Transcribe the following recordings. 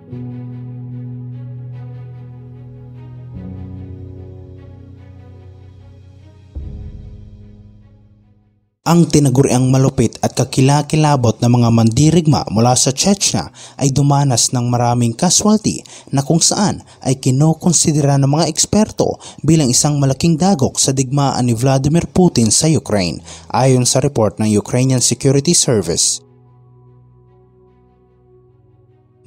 Ang tinaguriang malupit at kakilakilabot na mga mandirigma mula sa Chechnya ay dumanas ng maraming casualty na kung saan ay kinokonsidera ng mga eksperto bilang isang malaking dagok sa digmaan ni Vladimir Putin sa Ukraine, ayon sa report ng Ukrainian Security Service.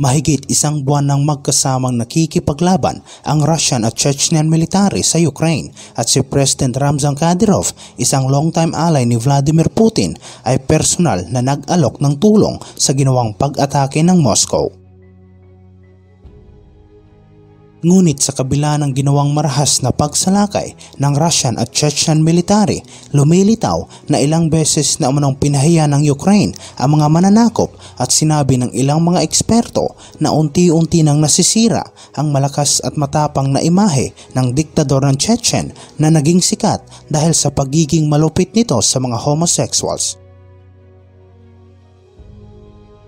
Mahigit isang buwan nang magkasamang nakikipaglaban ang Russian at Chechnyan military sa Ukraine at si President Ramzan Kadyrov, isang longtime ally ni Vladimir Putin, ay personal na nag-alok ng tulong sa ginawang pag-atake ng Moscow. Ngunit sa kabila ng ginawang marahas na pagsalakay ng Russian at Chechen military, lumilitaw na ilang beses na umanong pinahiya ng Ukraine ang mga mananakop at sinabi ng ilang mga eksperto na unti-unti nang nasisira ang malakas at matapang na imahe ng diktador ng Chechen na naging sikat dahil sa pagiging malupit nito sa mga homosexuals.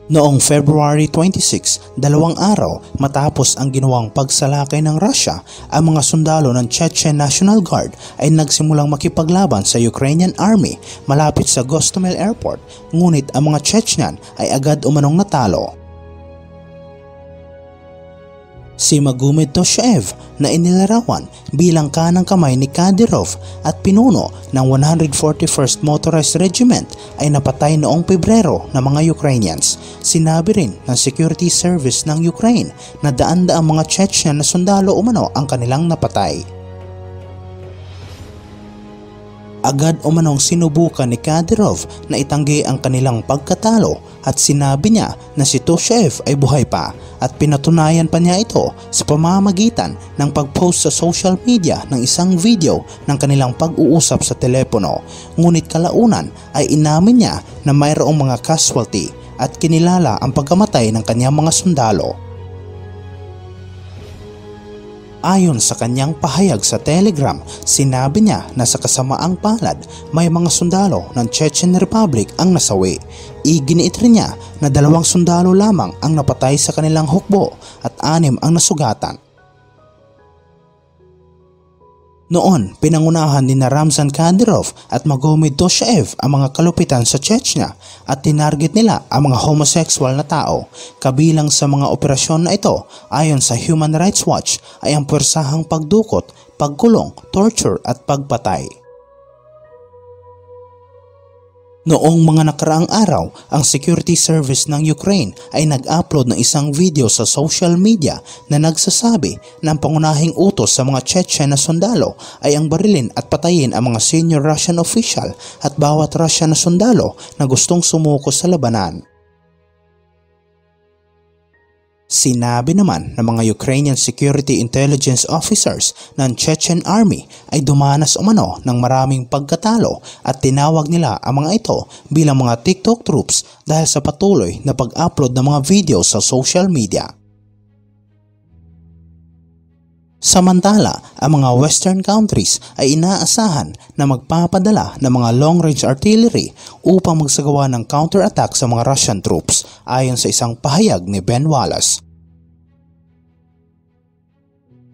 Noong February 26, 2 araw matapos ang ginawang pagsalakay ng Russia, ang mga sundalo ng Chechen National Guard ay nagsimulang makipaglaban sa Ukrainian Army malapit sa Gostomel Airport, ngunit ang mga Chechnyan ay agad umanong natalo. Si Magomed Toshaev na inilarawan bilang kanang kamay ni Kadyrov at pinuno ng 141st Motorized Regiment ay napatay noong Pebrero ng mga Ukrainians. Sinabi rin ng Security Service ng Ukraine na daan-daang mga Chechnya na sundalo umano ang kanilang napatay. Agad umanong sinubukan ni Kadyrov na itanggi ang kanilang pagkatalo at sinabi niya na si Toshaev ay buhay pa at pinatunayan pa niya ito sa pamamagitan ng pag-post sa social media ng isang video ng kanilang pag-uusap sa telepono. Ngunit kalaunan ay inamin niya na mayroong mga casualty at kinilala ang pagkamatay ng kanyang mga sundalo. Ayon sa kanyang pahayag sa Telegram, sinabi niya na sa kasamaang palad may mga sundalo ng Chechen Republic ang nasawi. Iginiit rin niya na 2 sundalo lamang ang napatay sa kanilang hukbo at 6 ang nasugatan. Noon, pinangunahan ni Ramzan Kadyrov at Magomed Toshaev ang mga kalupitan sa Chechnya at tinarget nila ang mga homosexual na tao. Kabilang sa mga operasyon na ito, ayon sa Human Rights Watch, ay ang puwersahang pagdukot, pagkulong, torture at pagpatay. Noong mga nakaraang araw, ang Security Service ng Ukraine ay nag-upload ng isang video sa social media na nagsasabi na ang pangunahing utos sa mga Chechen na sundalo ay ang barilin at patayin ang mga senior Russian official at bawat Russian na sundalo na gustong sumuko sa labanan. Sinabi naman ng mga Ukrainian Security Intelligence Officers ng Chechen Army ay dumanas umano ng maraming pagkatalo at tinawag nila ang mga ito bilang mga TikTok troops dahil sa patuloy na pag-upload ng mga video sa social media. Samantala, ang mga Western countries ay inaasahan na magpapadala ng mga long-range artillery upang magsagawa ng counterattack sa mga Russian troops, ayon sa isang pahayag ni Ben Wallace.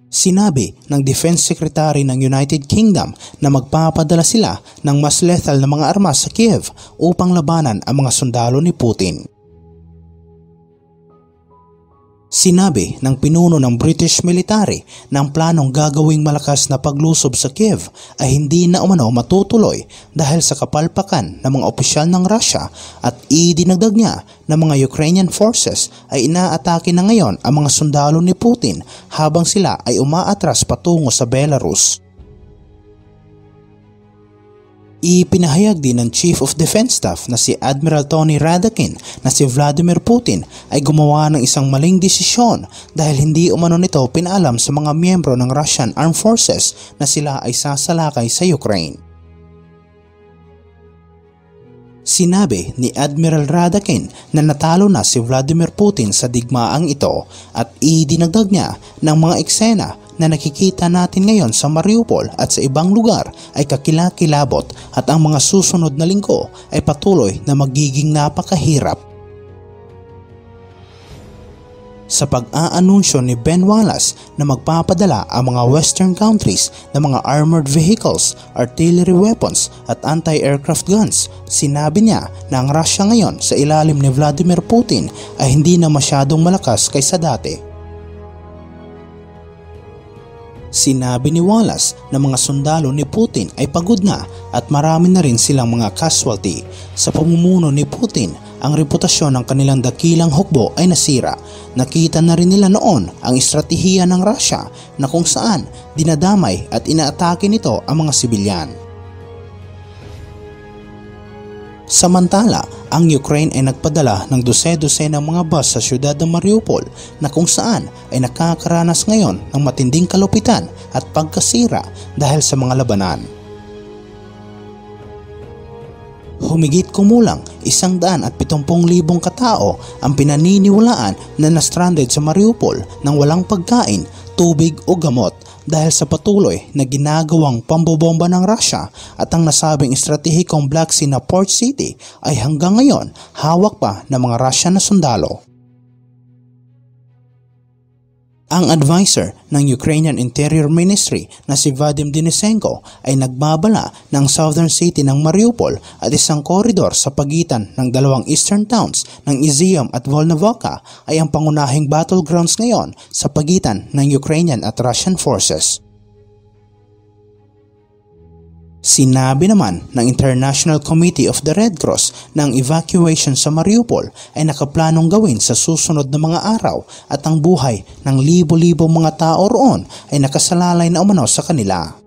Sinabi ng Defense Secretary ng United Kingdom na magpapadala sila ng mas lethal na mga armas sa Kiev upang labanan ang mga sundalo ni Putin. Sinabi ng pinuno ng British military na ang planong gagawing malakas na paglusob sa Kiev ay hindi na umano matutuloy dahil sa kapalpakan ng mga opisyal ng Russia at idinagdag niya na mga Ukrainian forces ay inaatake na ngayon ang mga sundalo ni Putin habang sila ay umaatras patungo sa Belarus. Ipinahayag din ng Chief of Defense Staff na si Admiral Tony Radakin na si Vladimir Putin ay gumawa ng isang maling desisyon dahil hindi umano nito pinaalam sa mga miyembro ng Russian Armed Forces na sila ay sasalakay sa Ukraine. Sinabi ni Admiral Radakin na natalo na si Vladimir Putin sa digmaang ito at idinagdag niya ng mga eksena na nakikita natin ngayon sa Mariupol at sa ibang lugar ay kakilakilabot at ang mga susunod na linggo ay patuloy na magiging napakahirap. sa pag-aanunsyo ni Ben Wallace na magpapadala ang mga Western countries ng mga armored vehicles, artillery weapons at anti-aircraft guns. Sinabi niya na ang Russia ngayon sa ilalim ni Vladimir Putin ay hindi na masyadong malakas kaysa dati. Sinabi ni Wallace na mga sundalo ni Putin ay pagod na at marami na rin silang mga casualty. Sa pamumuno ni Putin, ang reputasyon ng kanilang dakilang hukbo ay nasira. Nakita na rin nila noon ang estratehiya ng Russia na kung saan dinadamay at inaatake nito ang mga sibilyan. Samantala, ang Ukraine ay nagpadala ng dose-dose ng mga bus sa siyudad ng Mariupol na kung saan ay nakakaranas ngayon ng matinding kalupitan at pagkasira dahil sa mga labanan. Humigit kumulang 170,000 katao ang pinaniniwalaan na na-stranded sa Mariupol nang walang pagkain, tubig o gamot dahil sa patuloy na ginagawang pambobomba ng Russia, at ang nasabing estratehikong Black Sea na port city ay hanggang ngayon hawak pa ng mga Russian na sundalo. Ang advisor ng Ukrainian Interior Ministry na si Vadim Denisenko ay nagbabala ng southern city ng Mariupol at isang koridor sa pagitan ng dalawang eastern towns ng Izium at Volnovakha ay ang pangunahing battlegrounds ngayon sa pagitan ng Ukrainian at Russian forces. Sinabi naman ng International Committee of the Red Cross na ang evacuation sa Mariupol ay nakaplanong gawin sa susunod na mga araw at ang buhay ng libo-libong mga tao roon ay nakasalalay na umano sa kanila.